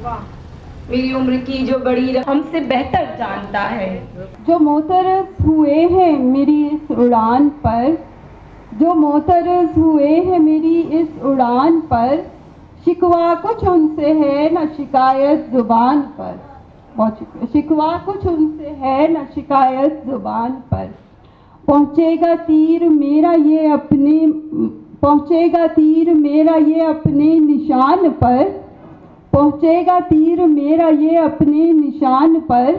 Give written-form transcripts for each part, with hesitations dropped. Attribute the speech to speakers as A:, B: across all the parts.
A: میری عمر کی جو بڑی ہم سے بہتر جانتا ہے.
B: جو معترض ہوئے ہیں میری اس اڑان پر، جو معترض ہوئے ہیں میری اس اڑان پر، شکوہ کچھ ان سے ہے نہ شکایت زبان پر. بہت شکریہ. شکوہ کچھ ان سے ہے نہ شکایت زبان پر. پہنچے گا تیر میرا یہ اپنے، پہنچے گا تیر میرا یہ اپنے نشان پر، پہنچے گا تیر میرا یہ اپنے نشان پر،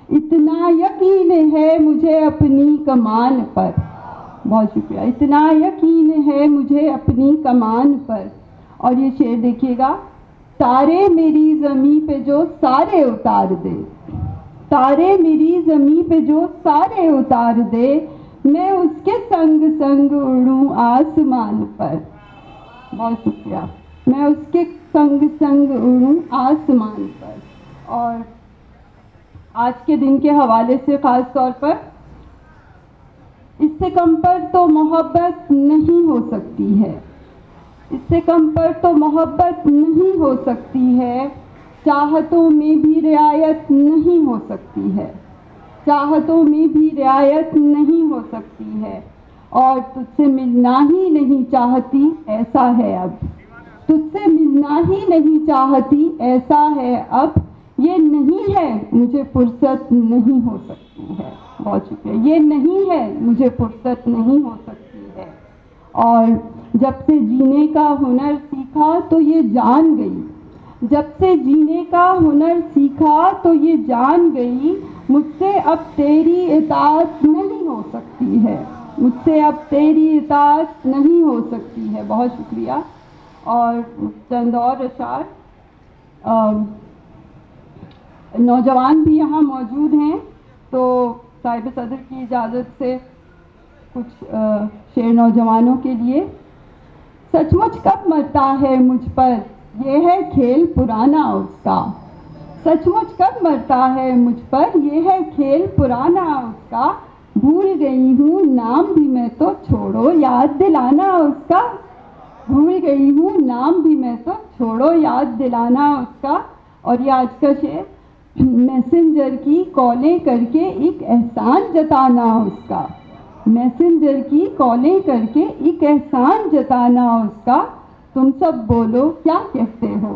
B: اتنا یقین ہے مجھے اپنی کمان پر. بہت شکریہ. اتنا یقین ہے مجھے اپنی کمان پر. اور یہ شعر دیکھیے گا. تارے میری زمیں پہ جو سارے اتار دے، تارے میری زمیں پہ جو سارے اتار دے، میں اس کے سنگ سنگ اڑوں آسمان پر. بہت شکریہ. میں اس کے سنگ سنگ اڑوں آسمان پر. اور آج کے دن کے حوالے سے خاص طور پر، اس سے کم پر تو محبت نہیں ہو سکتی ہے، اس سے کم پر تو محبت نہیں ہو سکتی ہے، چاہتوں میں بھی رعایت نہیں ہو سکتی ہے، چاہتوں میں بھی رعایت نہیں ہو سکتی ہے. اور تجھ سے ملنا ہی نہیں چاہتی ایسا ہے اب، تجھ سے ملنا ہی نہیں چاہتی ایسا ہے اب، یہ نہیں ہے مجھے فرصت نہیں ہو سکتی ہے. بہت شکریہ. یہ نہیں ہے مجھے فرصت نہیں ہو سکتی ہے. اور جب سے جینے کا ہنر سیکھا تو یہ جان گئی، جب سے جینے کا ہنر سیکھا تو یہ جان گئی، مجھ سے اب تیری اطاعت نہیں ہو سکتی ہے، مجھ سے اب تیری اطاعت نہیں ہو سکتی ہے. بہت شکریہ. اور چند اور اشعار. نوجوان بھی یہاں موجود ہیں تو صاحب صدر کی اجازت سے کچھ شعر نوجوانوں کے لیے. سچ مچ کب مرتا ہے مجھ پر یہ ہے کھیل پرانا اس کا، سچ مچ کب مرتا ہے مجھ پر یہ ہے کھیل پرانا اس کا، بھول گئی ہوں نام بھی میں تو چھوڑو یاد دلانا اس کا، بھول گئی ہوں نام بھی میں تو چھوڑو یاد دلانا اس کا. اور یہ آج کا شعر. میسنجر کی کالیں کر کے ایک احسان جتانا اس کا، میسنجر کی کالیں کر کے ایک احسان جتانا اس کا، تم سب بولو کیا کہتے ہو،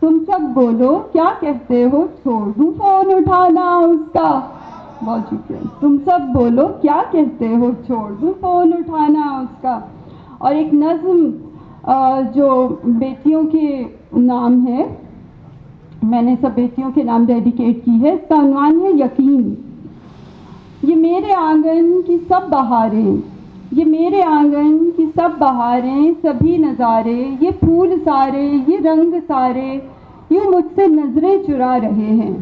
B: تم سب بولو کیا کہتے ہو، چھوڑ دوں فون اٹھانا اس کا. بہت شکریہ. تم سب بولو کیا کہتے ہو، چھوڑ دوں فون اٹھانا اس کا. اور ایک نظم جو بیٹیوں کے نام ہے، میں نے سب بیٹیوں کے نام ڈیڈیکیٹ کی ہے. اس کا عنوان ہے یقین. یہ میرے آنگن کی سب بہاریں، یہ میرے آنگن کی سب بہاریں، سبھی نظارے، یہ پھول سارے، یہ رنگ سارے، یوں مجھ سے نظریں چرا رہے ہیں،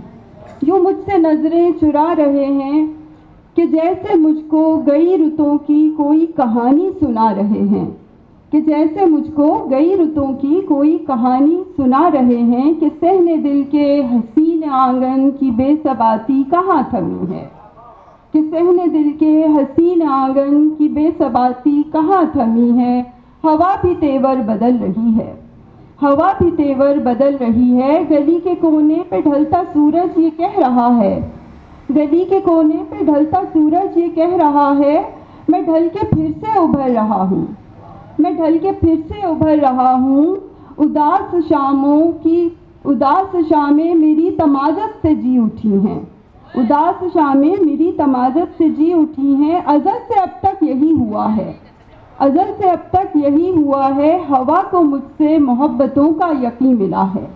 B: یوں مجھ سے نظریں چرا رہے ہیں، کہ جیسے مجھ کو گئی رتوں کی کوئی کہانی سنا رہے ہیں، کہ جیسے مجھ کو گئی رتوں کی کوئی کہانی سنا رہے ہیں، کہ صحن دل کے حسین آنگن کی بے ثباتی کہاں تھمی ہے، کہ صحن دل کے حسین آنگن کی بے ثباتی کہاں تھمی ہے. ہوا بھی تیور بدل رہی ہے، ہوا بھی تیور بدل رہی ہے، گلی کے کونے پہ ڈھلتا سورج یہ کہہ رہا ہے، گلی کے کونے پہ ڈھلتا سورج یہ کہہ رہا ہے، میں ڈھل کے پھر سے ابھر رہا ہوں، میں ڈھل کے پھر سے ابھر رہا ہوں. اداس شاموں کی، اداس شامیں میری تمازت سے جی اٹھی ہیں، اداس شامیں میری تمازت سے جی اٹھی ہیں، ازل سے اب تک یہی ہوا ہے، ازل سے اب تک یہی ہوا ہے، ہوا کو مجھ سے محبتوں کا یقین ملا ہے،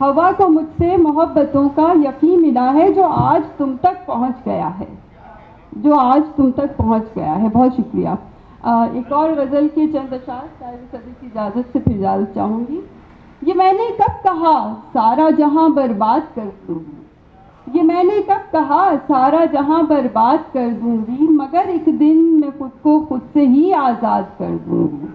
B: ہوا کو مجھ سے محبتوں کا یقین ملا ہے، جو آج تم تک پہنچ گیا ہے، جو آج تم تک پہنچ گیا ہے. بہت شکریہ. ایک اور غزل کے چند اشعار صاحب صدر کی اجازت سے پھر اجازت چاہوں گی. یہ میں نے کب کہا سارا جہاں برباد کر دوں گی، یہ میں نے کب کہا سارا جہاں برباد کر دوں گی، مگر ایک دن میں خود کو خود سے ہی آزاد کر دوں گی،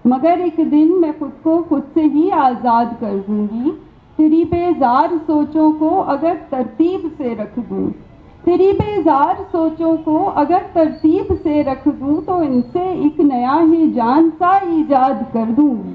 B: مگر ایک دن میں خود کو خود سے ہی آزاد کر دوں گی. تیری بیزار سوچوں کو اگر ترتیب سے رکھ دوں، تیری بیزار سوچوں کو اگر ترتیب سے رکھ دوں، تو ان سے ایک نیا ہی جان سا ایجاد کر دوں گی،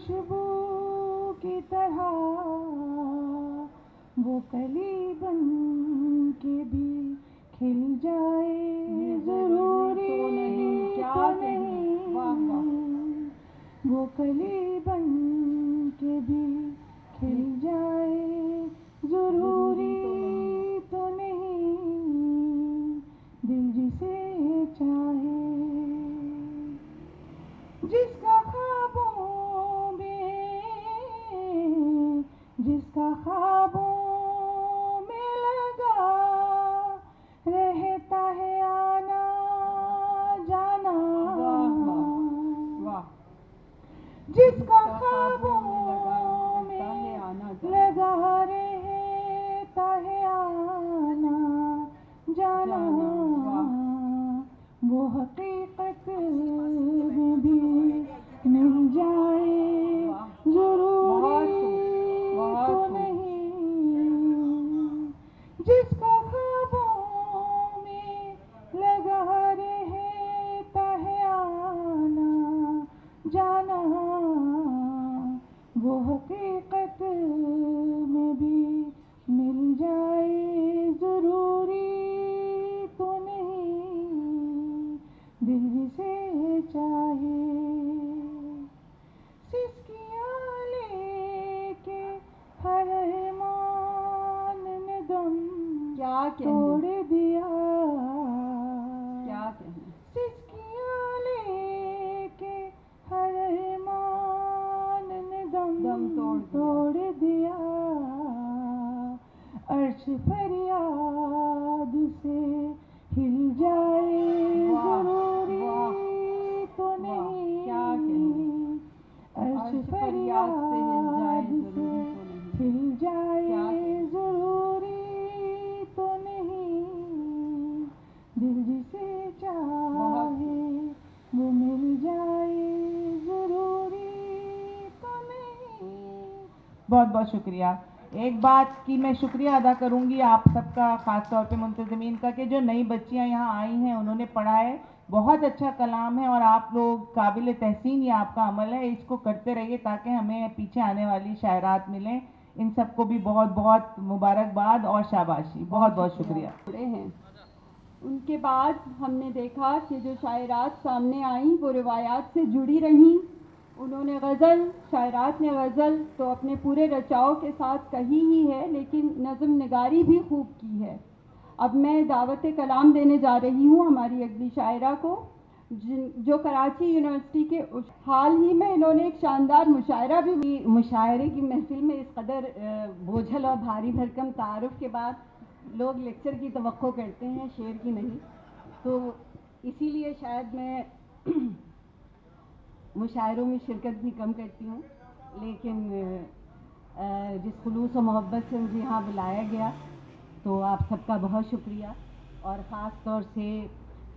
C: خوشبو کی طرح وہ کلی بن کے بھی کھل جائے ضروری تو نہیں وہ کلی بن کے بھی کھل جائے ضروری تو نہیں دل جسے چاہے جس کا خوابوں میں لگا رہتا ہے آنا جانا جس کا خوابوں میں لگا رہتا ہے آنا جانا وہ حقیقت میں بھی مل جائے ضروری تو نہیں جس کا خوابوں میں لگا رہتا ہے آنا جانا وہ حقیقت میں بھی مل جائے ضروری تو نہیں دل جسے چاہے سسکیاں لے کے ہر ارمان نے دم توڑ دیا سسکیاں لے کے ہر ارمان نے دم توڑ دیا عرش فریاد سے ہل جائے ضروری تو نہیں عرش فریاد سے ہل جائے ضروری تو نہیں دل جسے چاہے وہ مل جائے ضروری تو نہیں. بہت بہت شکریہ. ایک بات کی میں شکریہ ادا کروں گی آپ سب کا، خاص طور پہ منتظمین کا، کہ جو نئی بچیاں یہاں آئی ہیں انہوں نے پڑھا ہے. بہت اچھا کلام ہے اور آپ لوگ قابل تحسین یہ آپ کا عمل ہے. اس کو کرتے رہیے تاکہ ہمیں پیچھے آنے والی شاعرات ملیں. ان سب کو بھی بہت بہت مبارکباد اور شاباشی. بہت بہت شکریہ.
B: ہیں ان کے بعد ہم نے دیکھا کہ جو شاعرات سامنے آئیں وہ روایات سے جڑی رہیں. انہوں نے غزل، شاعرات نے غزل تو اپنے پورے رچاؤ کے ساتھ کہی ہی ہے، لیکن نظم نگاری بھی خوب کی ہے. اب میں دعوت کلام دینے جا رہی ہوں ہماری اگلی شاعرہ کو، جو کراچی یونیورسٹی کے حال ہی میں انہوں نے ایک شاندار مشاعرہ بھی. مشاعرے کی محفل میں اس قدر بوجھل اور بھاری بھرکم تعارف کے بعد لوگ لیکچر کی توقع کرتے ہیں، شعر کی نہیں. تو اسی لیے شاید میں مشاعروں میں شرکت بھی کم کرتی ہوں، لیکن جس خلوص و محبت سے مجھے یہاں بلایا گیا تو آپ سب کا بہت شکریہ. اور خاص طور سے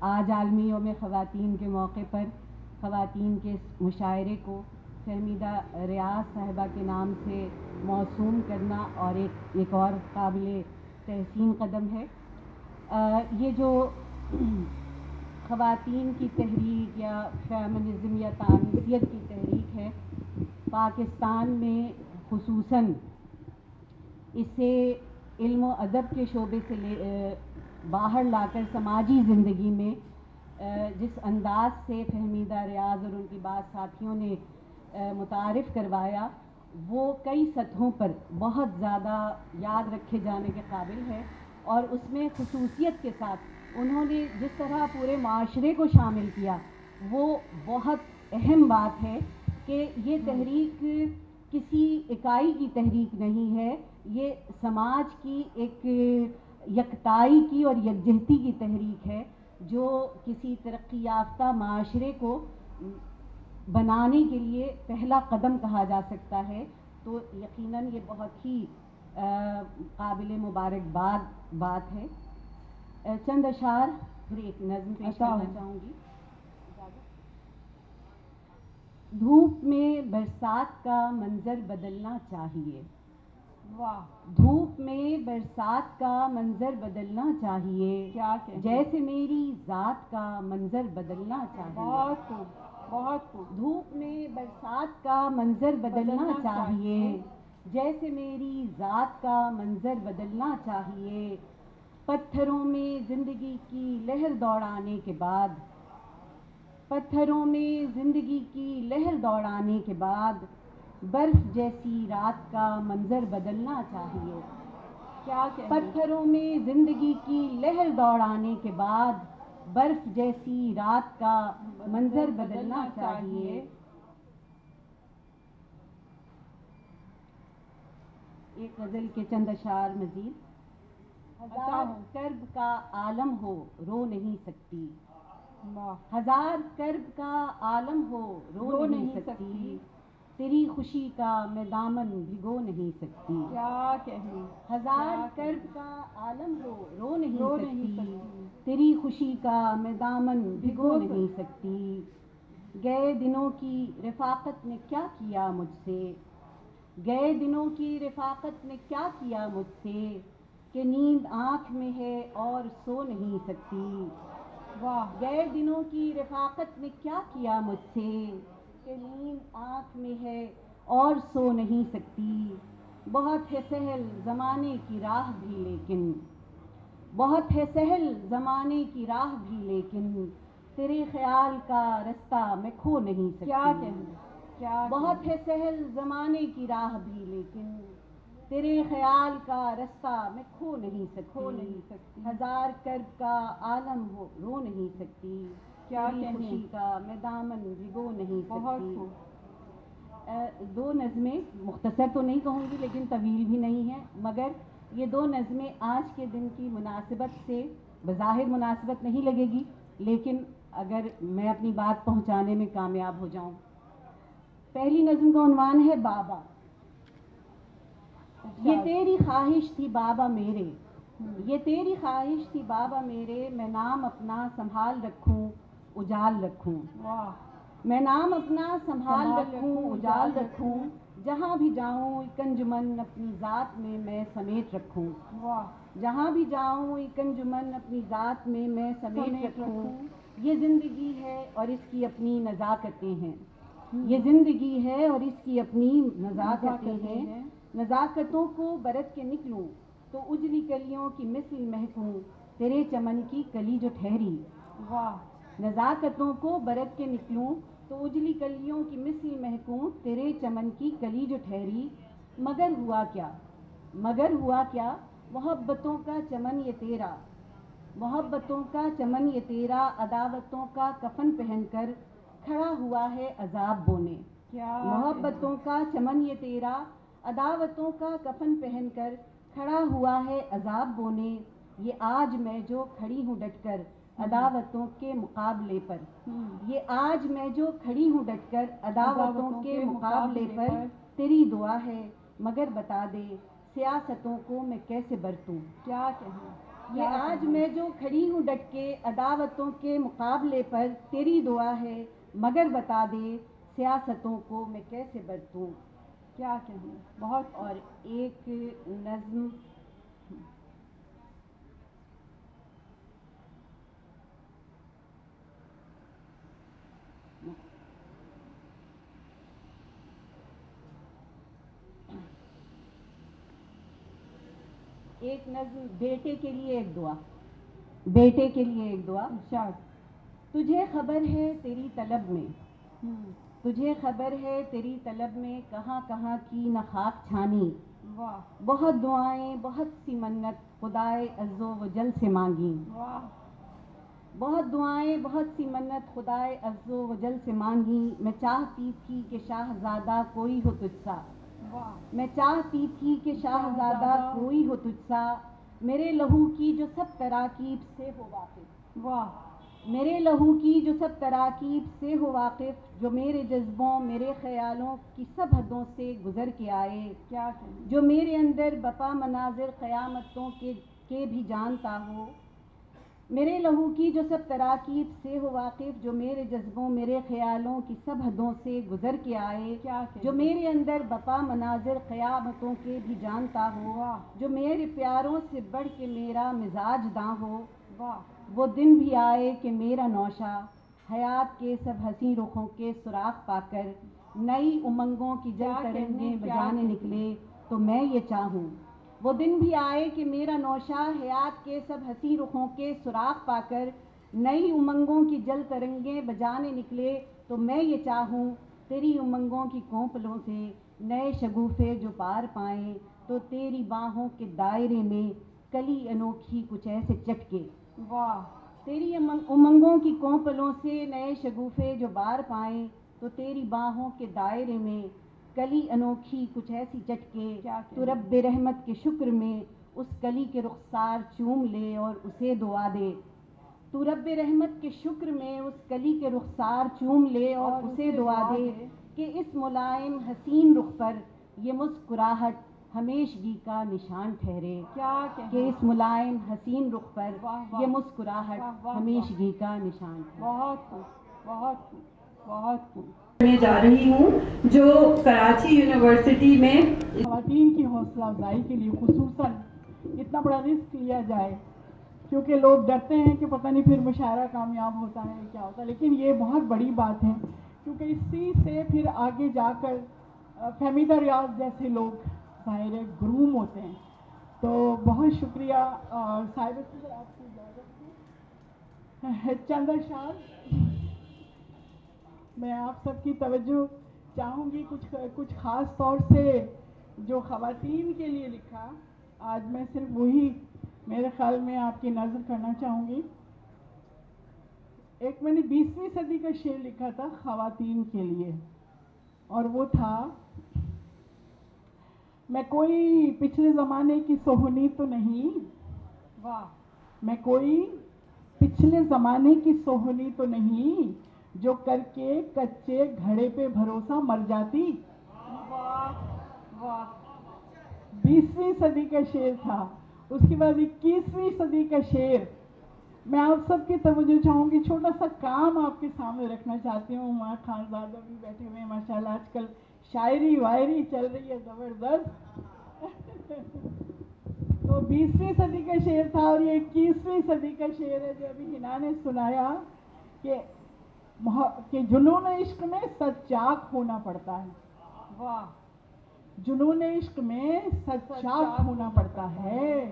B: آج عالمی یوم خواتین کے موقع پر خواتین کے اس مشاعرے کو فہمیدہ ریاض صاحبہ کے نام سے موسوم کرنا اور ایک اور قابل تحسین قدم ہے. یہ جو خواتین کی تحریک یا فیمنزم یا تانیثیت کی تحریک ہے، پاکستان میں خصوصاً اسے علم و ادب کے شعبے سے باہر لا کر سماجی زندگی میں جس انداز سے فہمیدہ ریاض اور ان کی بعض ساتھیوں نے متعارف کروایا، وہ کئی سطحوں پر بہت زیادہ یاد رکھے جانے کے قابل ہے. اور اس میں خصوصیت کے ساتھ انہوں نے جس طرح پورے معاشرے کو شامل کیا، وہ بہت اہم بات ہے کہ یہ تحریک کسی اکائی کی تحریک نہیں ہے، یہ سماج کی ایک یکتائی کی اور یکجہتی کی تحریک ہے، جو کسی ترقی یافتہ معاشرے کو بنانے کے لیے پہلا قدم کہا جا سکتا ہے. تو یقیناً یہ بہت ہی قابل مبارکباد بات ہے. چند اشعار پھر ایک نظم پیش کرنا چاہوں گی. دھوپ میں برسات کا منظر بدلنا چاہیے. دھوپ میں برسات کا منظر بدلنا چاہیے، جیسے میری ذات کا منظر بدلنا چاہیے. بہت خوب.
D: دھوپ میں برسات کا منظر بدلنا چاہیے، جیسے میری ذات کا منظر بدلنا چاہیے. پتھروں میں زندگی کی لہر دوڑانے کے بعد، پتھروں میں زندگی کی لہر دوڑانے کے بعد برف جیسی رات کا منظر بدلنا چاہیے.
B: کیا کہیں؟
D: پتھروں میں زندگی کی لہر دوڑانے کے بعد برف جیسی رات کا منظر بدلنا چاہیے. ایک غزل کے چند اشعار مزید. ہزار کرب کا عالم ہو رو نہیں سکتی، ہزار کرب کا عالم ہو رو نہیں سکتی، تیری خوشی کا میں دامن بھگو نہیں سکتی.
B: کیا کہیں؟
D: ہزار کرب کا عالم ہو رو نہیں سکتی، تیری خوشی کا میں دامن بھگو نہیں سکتی. گئے دنوں کی رفاقت نے کیا کیا مجھ سے، گئے دنوں کی رفاقت نے کیا کیا مجھ سے، کہ نیند آنکھ میں ہے اور سو نہیں سکتی.
B: واہ.
D: گئے دنوں کی رفاقت نے کیا کیا مجھ سے، کہ نیند آنکھ میں ہے اور سو نہیں سکتی. بہت ہے سہل زمانے کی راہ بھی لیکن، بہت ہے سہل زمانے کی راہ بھی لیکن، تیرے خیال کا رستہ میں کھو نہیں سکتی.
B: کیا کہیں؟ کیا
D: بہت ہے سہل زمانے کی راہ بھی لیکن، تیرے خیال کا رستہ میں کھو نہیں سکتی. ہزار کرب کا عالم ہو رو نہیں سکتی،
B: کیا
D: تیری
B: کہیں؟
D: خوشی کا میں دامن بھگو نہیں
B: بہت
D: سکتی.
B: خوب.
D: دو نظمیں، مختصر تو نہیں کہوں گی لیکن طویل بھی نہیں ہیں، مگر یہ دو نظمیں آج کے دن کی مناسبت سے بظاہر مناسبت نہیں لگے گی، لیکن اگر میں اپنی بات پہنچانے میں کامیاب ہو جاؤں. پہلی نظم کا عنوان ہے بابا. یہ تیری خواہش تھی بابا میرے، یہ تیری خواہش تھی بابا میرے، میں نام اپنا سنبھال رکھوں اجال رکھوں.
B: واہ.
D: میں نام اپنا سنبھال رکھوں اجال رکھوں، جہاں بھی جاؤں ایک انجمن اپنی ذات میں میں سمیٹ رکھوں.
B: واہ.
D: جہاں بھی جاؤں ایک انجمن اپنی ذات میں میں سمیٹ رکھوں. یہ زندگی ہے اور اس کی اپنی نزاکتیں ہیں، یہ زندگی ہے اور اس کی اپنی نزاکتیں ہیں. نزاکتوں کو برت کے نکلوں تو اجلی کلیوں کی مثل مہکوں، تیرے چمن کی کلی جو ٹھہری.
B: واہ.
D: نزاکتوں کو برت کے نکلوں تو اجلی کلیوں کی مثل مہکوں، تیرے چمن کی کلی جو ٹھہری. مگر ہوا کیا، مگر ہوا کیا، محبتوں کا چمن یہ تیرا، محبتوں کا چمن یہ تیرا، عداوتوں کا کفن پہن کر کھڑا ہوا ہے عذاب بونے. محبتوں کا چمن یہ تیرا، عداوتوں کا کفن پہن کر کھڑا ہوا ہے عذاب بونے. یہ آج میں جو کھڑی ہوں ڈٹ کر عداوتوں کے مقابلے پر، یہ آج میں جو کھڑی ہوں ڈٹ کر عداوتوں کے مقابلے پر، تیری دعا ہے مگر بتا دے سیاستوں کو میں کیسے برتوں.
B: کیا کہیں؟
D: یہ آج میں جو کھڑی ہوں ڈٹ کے عداوتوں کے مقابلے پر، تیری دعا ہے مگر بتا دے سیاستوں کو میں کیسے برتوں.
B: کیا کہیں؟ بہت.
D: اور ایک نظم ایک نظم بیٹے کے لیے ایک دعا. بیٹے کے لیے ایک دعا. تجھے خبر ہے تیری طلب میں، تجھے خبر ہے تیری طلب میں، کہاں کہاں کی نہ خاک چھانی. بہت دعائیں بہت سی منت خدائے عز و جل سے مانگی. بہت دعائیں بہت سی منت خدائے عز و جل سے مانگی. میں چاہتی تھی کہ شاہزادہ کوئی ہو تجھ سا، میں چاہتی تھی کہ شاہزادہ کوئی ہو تجھ سا، میرے لہو کی جو سب تراکیب سے ہو واقف. میرے لہو کی جو سب تراکیب سے ہو واقف، جو میرے جذبوں میرے خیالوں کی سب حدوں سے گزر کے آئے. جو میرے اندر بپا مناظر قیامتوں کے بھی جانتا ہو. میرے لہو کی جو سب تراکیب سے ہو واقف، جو میرے جذبوں میرے خیالوں کی سب حدوں سے گزر کے آئے. جو میرے اندر بپا مناظر قیامتوں کے بھی جانتا ہو. جو میرے پیاروں سے بڑھ کے میرا مزاج داں ہو. وہ دن بھی آئے کہ میرا نوشہ حیات کے سب ہنسی رخوں کے سراغ پا کر نئی امنگوں کی جل ترنگیں بجانے نکلے تو میں یہ چاہوں وہ دن بھی آئے کہ میرا نوشہ حیات کے سب ہنسی رخوں کے سراغ پا کر نئی امنگوں کی جل ترنگیں بجانے نکلے تو میں یہ چاہوں تیری امنگوں کی کونپلوں سے نئے شگوفے جو پار پائیں تو تیری باہوں کے دائرے میں کلی انوکھی کچھ ایسے چٹکے.
B: واہ.
D: تیری امنگوں کی کونپلوں سے نئے شگوفے جو بار پائیں تو تیری باہوں کے دائرے میں کلی انوکھی کچھ ایسی چٹکے. تو رب رحمت کے شکر میں اس کلی کے رخسار چوم لے اور اسے دعا دے. تو رب رحمت کے شکر میں اس کلی کے رخسار چوم لے اور اسے دعا دے کہ اس ملائم حسین رخ پر یہ مسکراہٹ ہمیشگی کا نشان ٹھہرے. کہ اس ملائم حسین رخ پر یہ مسکراہٹ ہمیشگی کا نشان ٹھہرے.
B: بہت خوب، بہت خوب، بہت خوب.
A: میں جا رہی ہوں جو کراچی یونیورسٹی میں
E: خواتین کی حوصلہ افزائی کے لیے خصوصاً اتنا بڑا رسک لیا جائے، کیونکہ لوگ ڈرتے ہیں کہ پتہ نہیں پھر مشاعرہ کامیاب ہوتا ہے کیا ہوتا ہے، لیکن یہ بہت بڑی بات ہے کیونکہ اسی سے پھر آگے جا کر فہمیدہ ریاض جیسے لوگ ظاہر گروم ہوتے ہیں. تو بہت شکریہ. اور صاحب صدر آپ کی اجازت چند اشعار میں آپ سب کی توجہ چاہوں گی، کچھ خاص طور سے جو خواتین کے لیے لکھا. آج میں صرف وہی میرے خیال میں آپ کی نظر کرنا چاہوں گی. ایک میں نے 20ویں صدی کا شعر لکھا تھا خواتین کے لیے، اور وہ تھا: میں کوئی پچھلے زمانے کی سوہنی تو نہیں،
B: واہ.
E: میں کوئی پچھلے زمانے کی سوہنی تو نہیں جو کر کے کچے گھڑے پہ بھروسہ مر جاتی.
B: واہ واہ.
E: 20ویں صدی کا شعر تھا. اس کے بعد 21ویں صدی کا شعر. میں آپ سب کی توجہ چاہوں گی، چھوٹا سا کام آپ کے سامنے رکھنا چاہتی ہوں. وہاں خانزادہ بھی بیٹھے ہوئے ہیں ماشاءاللہ. آج کل شاعری وائری چل رہی ہے زبردست. تو 20ویں صدی کا شعر تھا اور یہ 21ویں صدی کا شعر ہے جو ابھی ہنا نے سنایا کہ جنون عشق میں سچاک ہونا پڑتا ہے.
B: واہ.
E: جنون عشق میں سچاک ہونا پڑتا ہے،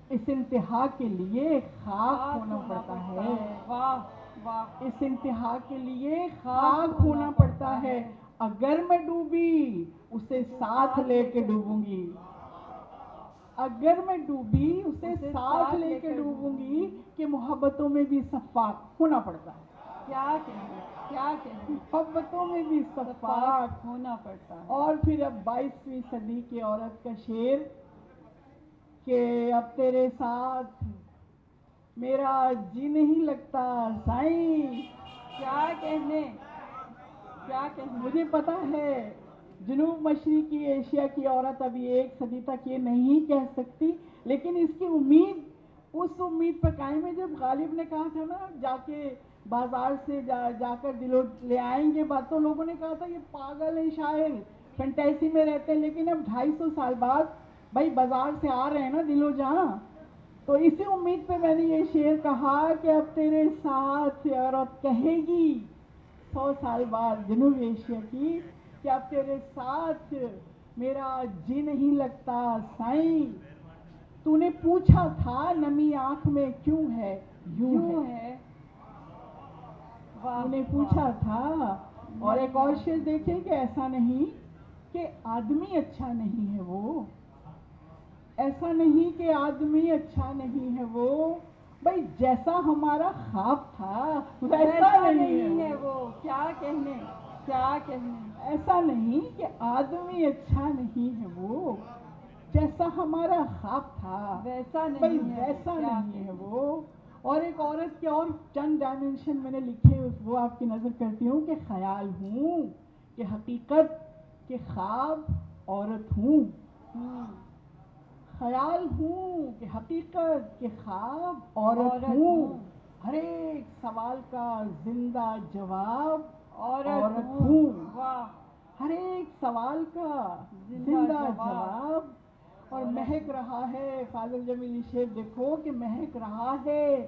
E: اس انتہا کے لیے خاک ہونا پڑتا ہے.
B: واہ واہ.
E: اس انتہا کے لیے خاک ہونا پڑتا ہے. اگر میں ڈوبی اسے ساتھ لے کے ڈوبوں گی. اگر میں ڈوبی اسے ساتھ لے کے ڈوبوں گی. کہ محبتوں میں بھی سفاک ہونا پڑتا ہے.
B: کیا کہنے، کیا کہنے.
E: محبتوں میں بھی سفاک
B: ہونا پڑتا ہے.
E: اور پھر اب 22ویں صدی کی عورت کا شعر کہ اب تیرے ساتھ میرا جی نہیں لگتا سائیں.
B: کیا کہنے، کیا کہنے.
E: مجھے پتا ہے جنوب مشرقی ایشیا کی عورت ابھی 1 صدی تک یہ نہیں کہہ سکتی، لیکن اس کی امید اس امید پر قائم ہے. جب غالب نے کہا تھا نا جا کے بازار سے جا کر دلو لے آئیں گے بات، تو لوگوں نے کہا تھا یہ پاگل ہے شاعر، فینٹیسی میں رہتے ہیں. لیکن اب 250 سال بعد بھائی بازار سے آ رہے ہیں نا دل و جہاں. تو اسی امید پہ میں نے یہ شعر کہا کہ اب تیرے ساتھ عورت کہے گی 100 سال بعد جنوب ایشیا کی کہ اب تیرے ساتھ میرا جی نہیں لگتا سائیں. تو نے پوچھا تھا نمی آنکھ میں کیوں ہے یوں ہے. تو نے پوچھا تھا. اور ایک اور شعر دیکھیں کہ ایسا نہیں کہ آدمی اچھا نہیں ہے وہ، ایسا نہیں کہ آدمی اچھا نہیں ہے وہ، بھائی جیسا ہمارا خواب تھا ویسا نہیں ہے وہ.
B: کیا کہنے، کیا کہنے.
E: ایسا نہیں کہ آدمی اچھا نہیں ہے وہ، جیسا ہمارا خواب تھا
B: ویسا
E: بھائی
B: نہیں ہے.
E: ویسا نہیں ہے وہ. اور ایک عورت کے اور چند ڈائمنشن میں نے لکھے، وہ آپ کی نظر کرتی ہوں کہ خیال ہوں کہ حقیقت کہ خواب عورت ہوں. خیال ہوں کہ حقیقت کہ خواب عورت ہوں. ہر ایک سوال کا زندہ جواب عورت ہوں.
B: واہ.
E: ہر ایک سوال کا زندہ جواب. اور مہک رہا ہے فاضل جمیلی شعر دیکھو کہ مہک رہا ہے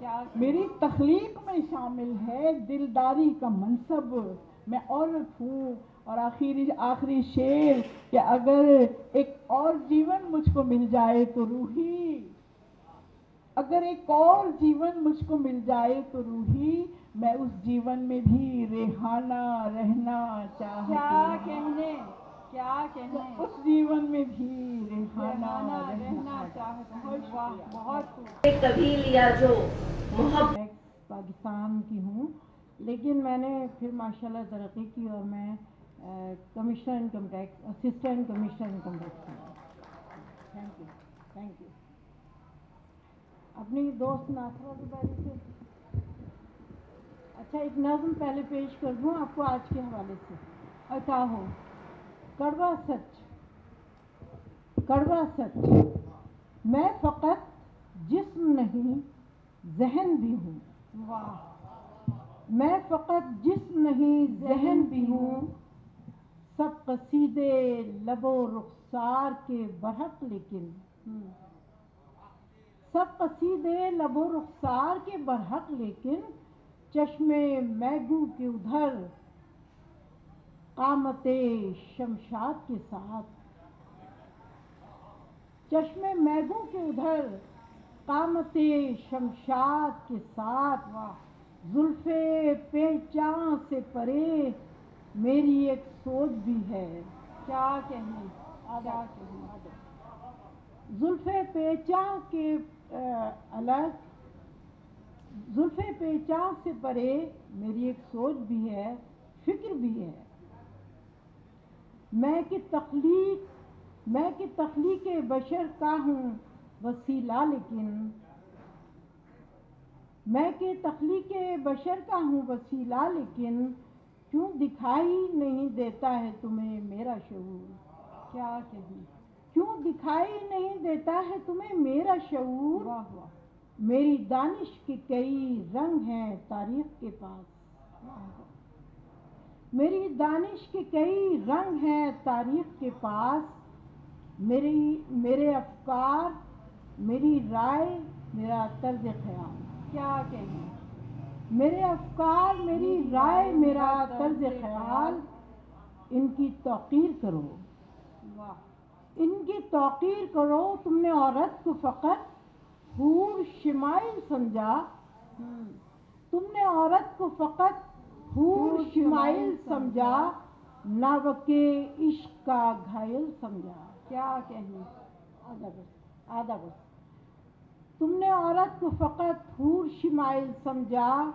D: کیا
E: میری تخلیق میں شامل ہے دلداری کا منصب، میں عورت ہوں. اور آخری شعر کہ اگر ایک اور جیون مجھ کو مل جائے تو روحی، اگر ایک اور جیون مجھ کو مل جائے تو روحی، میں اس جیون میں بھی ریحانہ رہنا چاہتی ہوں.
D: کیا کہنے
E: اس جیون میں بھی ریحانہ رہنا
D: چاہتی ہوں. واہ، بہت خوب.
A: کبھی لیا جو محبت
F: پاکستان کی ہوں، لیکن میں نے پھر ماشاءاللہ ترقی کی اور میں commissioner income tax, assistant commissioner income tax ہوں. Thank you, thank you. اپنی دوست ناصرہ زبیری سے اچھا ایک نظم پہلے پیش کر دوں آپ کو آج کے حوالے سے. عطا ہو. کڑوا سچ، کڑوا سچ، میں فقط جسم نہیں ذہن بھی ہوں.
D: واہ.
F: میں فقط جسم نہیں ذہن بھی ہوں. سب قصیدے لب و رخسار کے برحق لیکن، سب قصیدے لب و رخسار کے برحق لیکن، چشم میگو کے ادھر قامت شمشاد کے ساتھ، چشم میگو کے ادھر قامت شمشاد کے ساتھ. زلف پیچاں سے پرے میری ایک سوچ بھی ہے.
D: کیا کہنے، کیا کہنے.
F: زلف پیچاں کے الگ، زلف پیچاں سے پرے میری ایک سوچ بھی ہے، فکر بھی ہے. میں کہ تخلیق بشر کا ہوں وسیلہ لیکن، میں کہ تخلیق بشر کا ہوں وسیلہ لیکن، کیوں دکھائی نہیں دیتا ہے تمہیں میرا شعور.
D: کیا کہنے.
F: کیوں دکھائی نہیں دیتا ہے تمہیں میرا شعور.
D: واہ واہ.
F: میری دانش کے کئی رنگ ہیں تاریخ کے پاس، میری دانش کے کئی رنگ ہیں تاریخ کے پاس. میرے افکار، میری رائے، میرا طرز خیال.
D: کیا کہنے.
F: میرے افکار، میری رائے، میرا طرز خیال، ان کی توقیر کرو.
D: واہ.
F: ان کی توقیر کرو. تم نے عورت کو فقط حور شمائل سمجھا، تم نے عورت کو فقط حور شمائل سمجھا، ناوکِ عشق کا گھائل سمجھا.
D: کیا کہنے.
F: آدھا بس. تم نے عورت کو فقط حور شمائل سمجھا،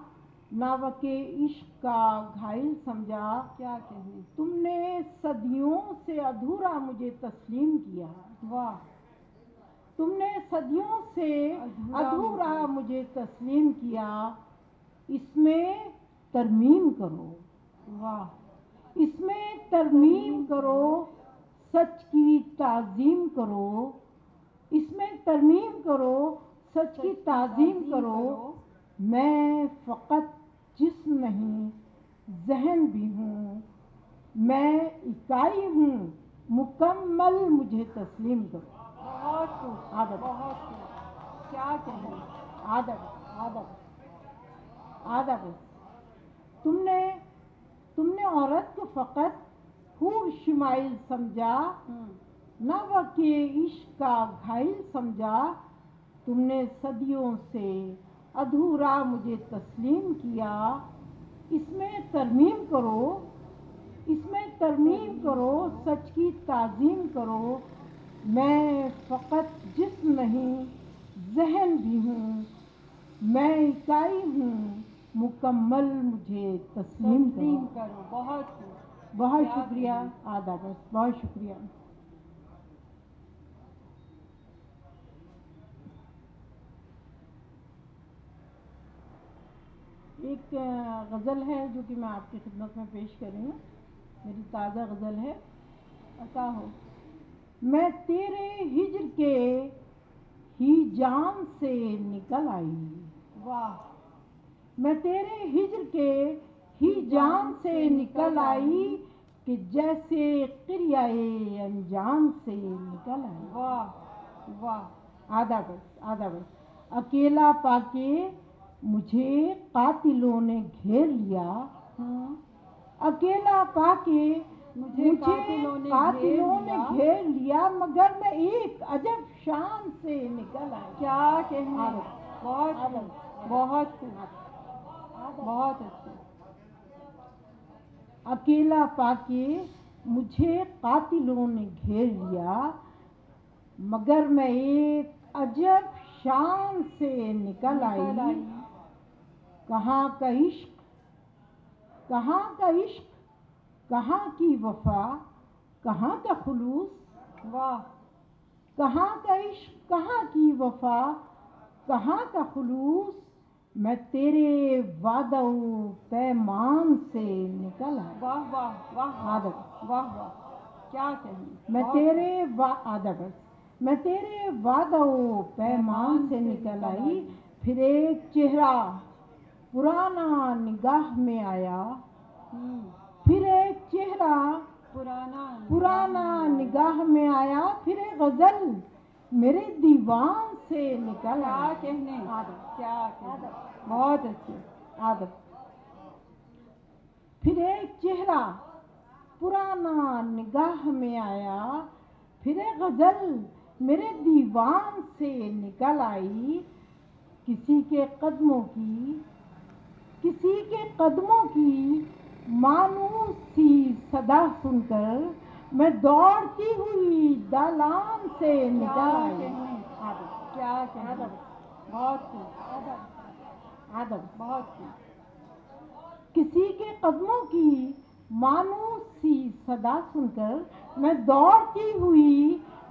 F: ناوکِ عشق کا گھائل سمجھا.
D: کیا کہنے.
F: تم نے صدیوں سے ادھورا مجھے تسلیم کیا.
D: واہ.
F: تم نے صدیوں سے ادھورا مجھے تسلیم کیا. اس میں ترمیم کرو.
D: واہ.
F: اس میں ترمیم کرو، سچ کی تعظیم کرو. اس میں ترمیم کرو، سچ کی تعظیم کرو. میں فقط جسم نہیں ذہن بھی ہوں. میں اکائی ہوں مکمل، مجھے تسلیم کرو.
D: بہت خوب،
F: عادت.
D: بہت خوب. کیا کہنے.
F: آدھا. تم نے عورت کو فقط حور شمائل سمجھا، ناوکِ عشق کا گھائل سمجھا. تم نے صدیوں سے ادھورا مجھے تسلیم کیا. اس میں ترمیم کرو، اس میں ترمیم کرو، سچ کی تعظیم کرو. میں فقط جسم نہیں ذہن بھی ہوں. میں اکائی ہوں مکمل، مجھے تسلیم
D: کرو. بہت خوب.
F: بہت شکریہ. آدھا بس. بہت شکریہ. ایک غزل ہے جو کہ میں آپ کی خدمت میں پیش کر رہی ہوں. میری تازہ غزل ہے. عطا ہو. میں تیرے ہجر کے ہی جان سے نکل آئی.
D: واہ.
F: میں تیرے ہجر کے ہی جان سے نکل آئی، کہ جیسے قریائے انجام سے نکل آئی.
D: واہ واہ.
F: آدھا بس. اکیلا پا کے مجھے قاتلوں نے گھیر لیا اکیلا پا کے مجھے قاتلوں نے گھیر لیا مگر میں ایک عجب شان سے نکل آئی.
B: کیا کہنے. بہت بہت بہت اچھا.
F: اکیلا پا کے مجھے قاتلوں نے گھیر لیا مگر میں ایک عجب شان سے نکل آئی. کہاں کا عشق کہاں کا عشق کہاں کی وفا کہاں کا خلوص.
B: واہ.
F: کہاں کا عشق کہاں کی وفا کہاں کا خلوص. میں تیرے وعدہ و پیمان سے نکل آئی.
B: واہ واہ واہ
F: عادت.
B: واہ واہ. کیا کہنے.
F: میں تیرے وعدہ و پیمان سے نکل آئی. پھر ایک چہرہ پرانا نگاہ میں آیا. پھر ایک چہرہ پرانا نگاہ میں آیا. پھر ایک غزل میرے دیوان سے نکل آیا.
B: کیا کہنے. کیا کہنے. بہت اچھے.
F: عادت. پھر ایک چہرہ پرانا نگاہ میں آیا. پھر ایک غزل میرے دیوان سے نکل آئی. کسی کے قدموں کی مانوس سی صدا سن کر میں دوڑتی ہوئی دالان سے نکل آئی.
B: کیا کہنے. بہت
F: عادت.
B: بہت.
F: کسی کے قدموں کی مانوس سی صدا سن کر میں دوڑتی ہوئی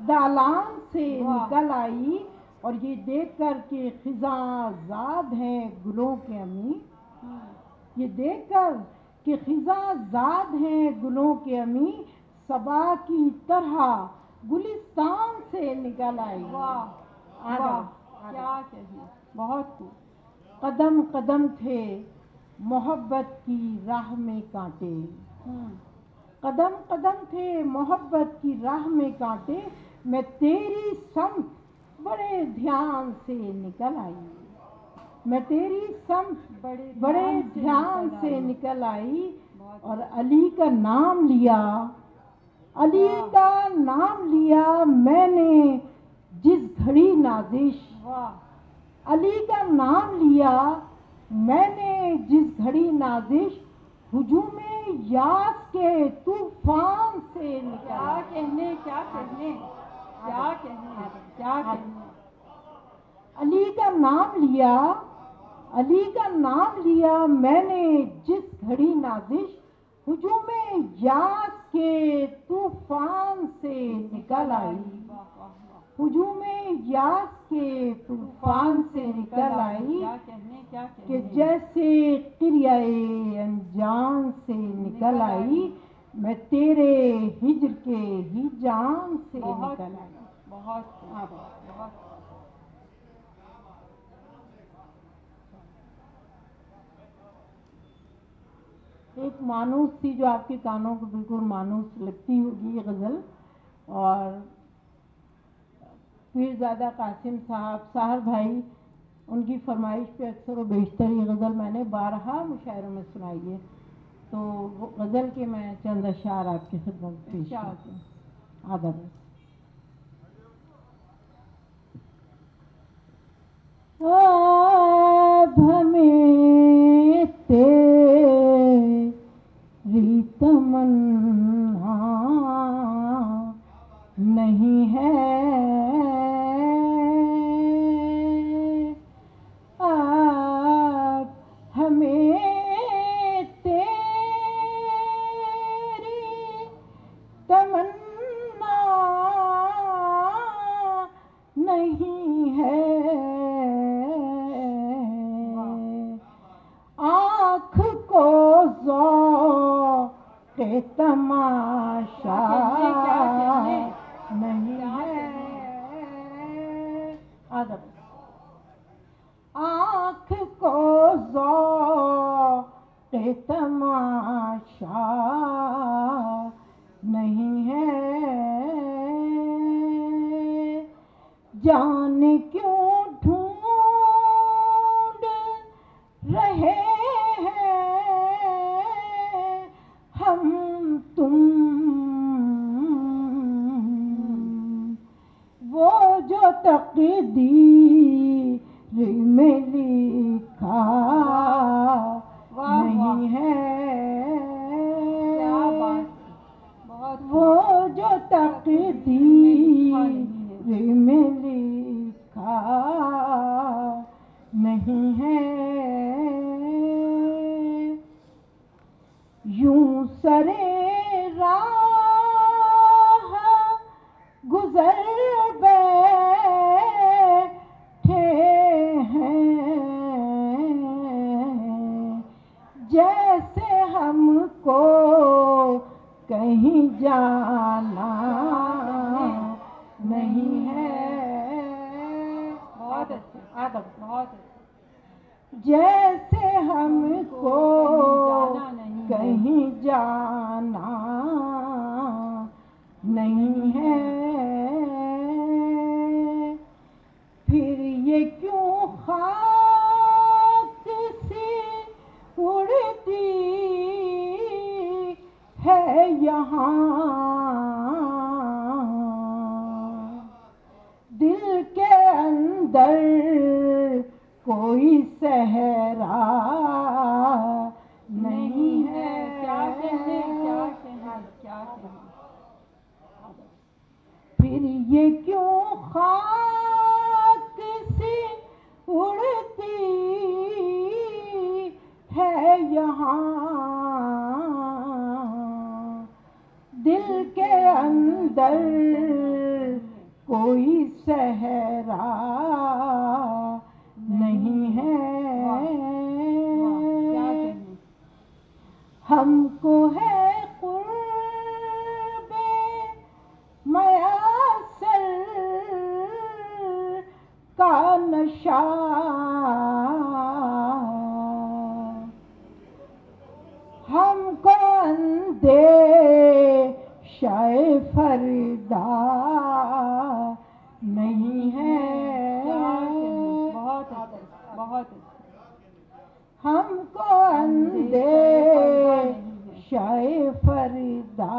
F: دالان سے نکل آئی. اور یہ دیکھ کر کہ خزاں زاد ہیں گلوں کے امی. یہ دیکھ کر کہ خزاں زاد ہیں گلوں کے امی صبا کی طرح گلستان سے نکل آئی.
B: واہ. کیا کہنے. بہت خوب.
F: قدم قدم تھے محبت کی راہ میں کانٹے. قدم قدم تھے محبت کی راہ میں کانٹے. میں تیری سمت بڑے دھیان سے نکل آئی. میں تیری سمت بڑے دھیان سے نکل آئی. اور علی کا نام لیا میں نے جس گھڑی نازش. علی کا نام لیا میں نے جس گھڑی نازش. ہجوم یاس کے طوفان سے نکلا.
B: کیا کہنے.
F: علی کا نام لیا میں نے جس گھڑی نازش. ہجوم یاس کے طوفان سے نکل آئی. ہجوم یاس کے طوفان سے نکل آئی. کہ جیسے قریۂ انجان سے نکل آئی. میں تیرے ہجر کے ہی جان سے نکل آئی. ایک مانوس تھی جو آپ کے کانوں کو بالکل مانوس لگتی ہوگی یہ غزل. اور پیرزادہ قاسم صاحب ساہر بھائی ان کی فرمائش پہ اکثر و بیشتر یہ غزل میں نے بارہا مشاعروں میں سنائی ہے. تو وہ غزل کے میں چند اشعار آپ کی خدمت پیش کرتی ہوں. آداب. اب ہمیں تیری تمنا نہیں ہے. اب ہمیں تیری تمنا نہیں ہے. آنکھ کو ذوق تماشا نہیں ہے. آنکھ کو ذوق تماشا نہیں ہے. جان کیوں ڈھونڈ رہے ہیں ہم تم، وہ جو تقدیر میں لکھا نہیں ہے، وہ جو تقدیر میں لکھا نہیں ہے، یوں سرے راہ گزر بیٹھے ہیں، جیسے ہم کو کہیں جانا نہیں ہے،
A: بہت اچھے آدب، بہت اچھے.
F: جیسے ہم کو کہیں جانا نہیں ہے، پھر یہ کیوں خاک سی اڑتی ہے یہاں، دل کے اندر کوئی صحرا نہیں ہے. پھر یہ کیوں خاک سی اڑتی ہے یہاں، دل کے اندر کوئی صحرا نہیں ہے، ہم کو ہے قرب میسر کا نشہ، ہم کو اندیشہ فردا نہیں ہے،
A: بہت
F: ہم کو اندیشہ فردا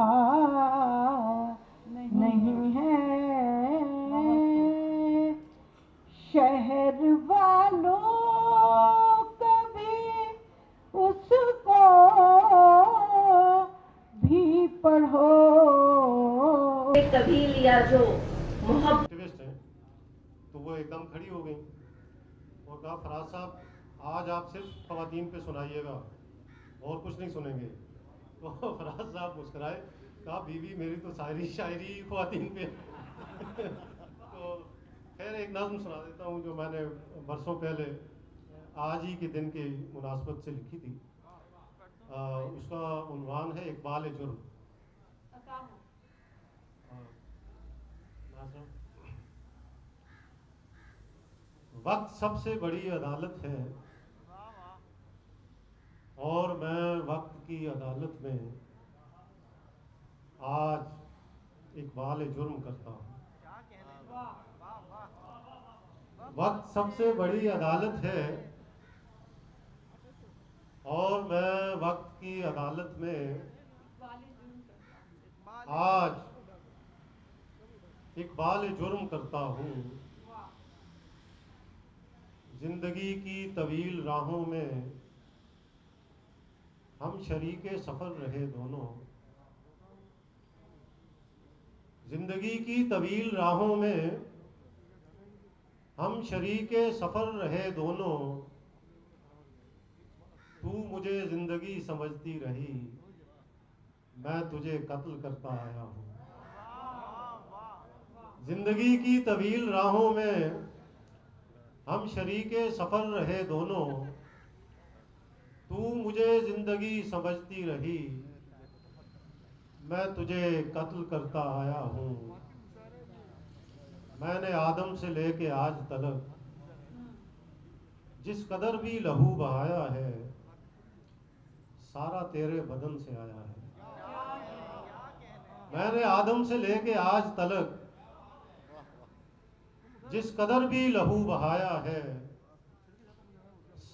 F: نہیں ہے، شہر والوں کبھی اس کو بھی پڑھو،
A: کبھی لیا جو محبت.
G: ایکٹیوسٹ ہیں تو وہ ایک دم کھڑی ہو گئیں اور کہا فراز صاحب آج آپ صرف خواتین پہ سنائیے گا اور کچھ نہیں سنیں گے. تو فراز صاحب مسکرائے، کہا بیوی میری تو ساری شاعری خواتین پہ. تو خیر ایک نظم سنا دیتا ہوں جو میں نے برسوں پہلے آج ہی کے دن کی مناسبت سے لکھی تھی. اس کا عنوان ہے اقبال جرم. وقت سب سے بڑی عدالت ہے اور میں وقت کی عدالت میں آج اقبال جرم کرتا ہوں. وقت سب سے بڑی عدالت ہے اور میں وقت کی عدالت میں آج اقبال جرم کرتا ہوں. زندگی کی طویل راہوں میں ہم شریک سفر رہے دونوں. زندگی کی طویل راہوں میں ہم شریک سفر رہے دونوں. تو مجھے زندگی سمجھتی رہی، میں تجھے قتل کرتا آیا ہوں. زندگی کی طویل راہوں میں ہم شریک سفر رہے دونوں. تو مجھے زندگی سمجھتی رہی، میں تجھے قتل کرتا آیا ہوں. میں نے آدم سے لے کے آج تلک جس قدر بھی لہو بہایا ہے سارا تیرے بدن سے آیا ہے. میں نے آدم سے لے کے آج تلک جس قدر بھی لہو بہایا ہے